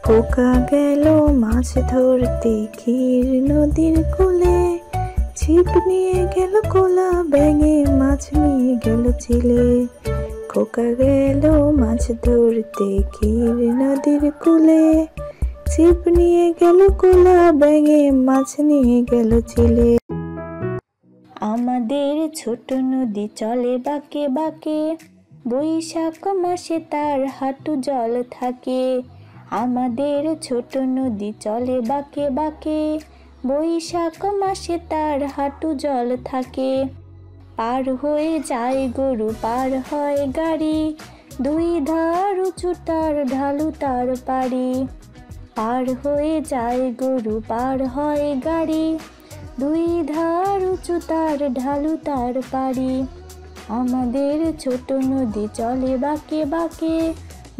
খোকা গেল মাছ ধরতে ক্ষীর নদীর কূলে, ছিপ নিয়ে গেল কোলা ব্যাঙে, মাছ নিয়ে গেল চিলে। খোকা গেল মাছ ধরতে ক্ষীর নদীর কূলে, ছিপ নিয়ে গেল কোলা ব্যাঙে, মাছ নিয়ে গেল চিলে। আমাদের ছোট নদী চলে বাঁকে বাঁকে, বৈশাখ মাসে তার হাঁটু জল থাকে। আমাদের ছোট নদী চলে বাঁকে বাঁকে, বৈশাখ মাসে তার হাঁটু জল থাকে। পার হয়ে যায় গরু, পার হয় গাড়ি, দুই ধার উঁচু তার ঢালু তার পাড়ি। পার হয়ে যায় গরু, পার হয় গাড়ি, দুই ধার উঁচু তার ঢালু তার পাড়ি। আমাদের ছোট নদী চলে বাঁকে বাঁকে,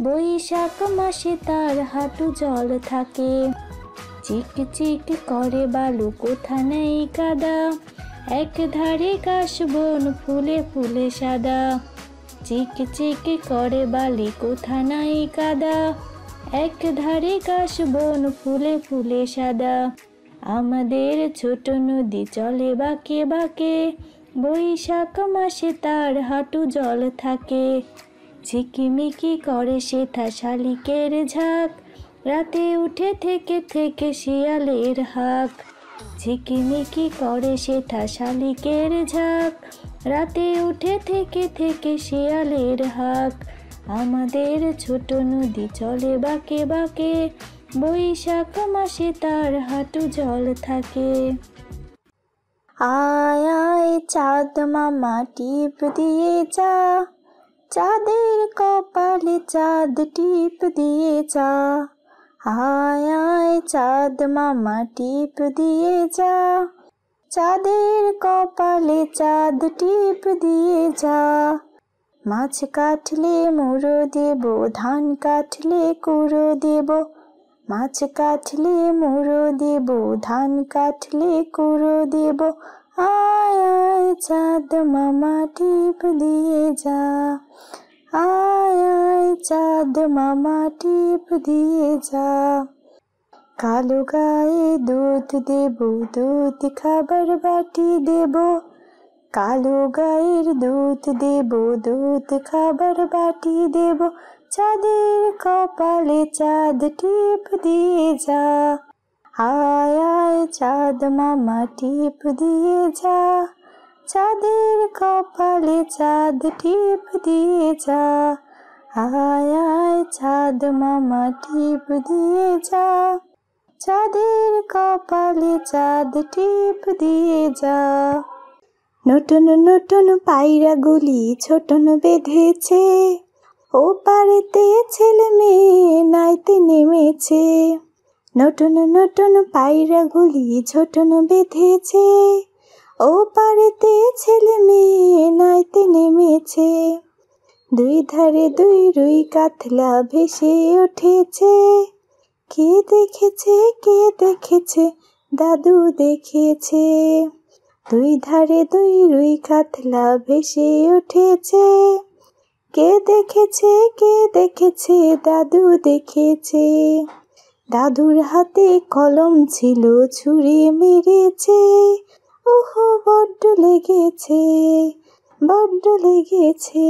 বৈশাখ মাসে তার হাঁটু জল থাকে। চিক চিক করে বালু, কোথা নেই কাদা, এক ধারে ঘাস বন ফুলে ফুলে সাদা। চিক চিক করে বালি, কোথা নাই কাদা, এক ধারে ঘাস বন ফুলে ফুলে সাদা। আমাদের ছোট নদী চলে বাঁকে বাঁকে, বৈশাখ মাসে তার হাঁটু জল থাকে। ঝিকিমিকি করে সেথা শালিকের ঝাঁক, রাতে উঠে থেকে থেকে শিয়ালের হাঁক। ঝিকিমিকি করে সেথা শালিকের ঝাঁক, রাতে উঠে থেকে থেকে শিয়ালের হাঁক। আমাদের ছোট নদী চলে বাঁকে বাঁকে, বৈশাখ মাসে তার হাঁটু জল থাকে। আয় আয় চাঁদ মামা টিপ দিয়ে যা, চাঁদের কপালে চাঁদ টিপ দিয়ে যা। আয় আয় চাঁদ মামা টিপ দিয়ে যা, চাঁদের কপালে চাঁদ টিপ দিয়ে যা। মাছ কাটলে মুড়ো দেব, ধান কাটলে কুড়ো দেব। মাছ কাটলে মুড়ো দেব, ধান কাটলে কুড়ো দেব। আয় আয় চাঁদ মামা টিপ দিয়ে যা, আয় আয় চাঁদ মামা টিপ দিয়ে যা। কালো গায়ে দুধ দেব, দুধ খাবার বাটি দেব। কালো গায়ের দুধ দেব, দুধ খাবার বাটি দেব। চাঁদের কপালে চাঁদ টিপ দিয়ে যা, আয় আয় চাঁদ মামা টিপ দিয়ে যা। চাঁদের কপালে চাঁদ টিপ দিয়ে যা, আয় আয় চাঁদ মামা টিপ দিয়ে যা। চাঁদের কপালে চাঁদ টিপ দিয়ে যা। নতুন নতুন পায়রাগুলি ছোটন বেঁধেছে, ও পারেতে ছেলে মেয়ে নাইতে নেমেছে। নতুন নতুন পায়রাগুলি ছোটন বেঁধেছে, ও পারেতে ছেলে মেয়ে নাইতে নেমেছে। দুই ধারে দুই রুই কাতলা ভেসে উঠেছে, কে দেখেছে কে দেখেছে, দাদু দেখেছে। দুই ধারে দুই রুই কাতলা ভেসে উঠেছে, কে দেখেছে কে দেখেছে, দাদু দেখেছে। দাদুর হাতে কলম ছিল, ছুরি মেরেছে। ওহো বড্ড লেগেছে, বড্ড লেগেছে।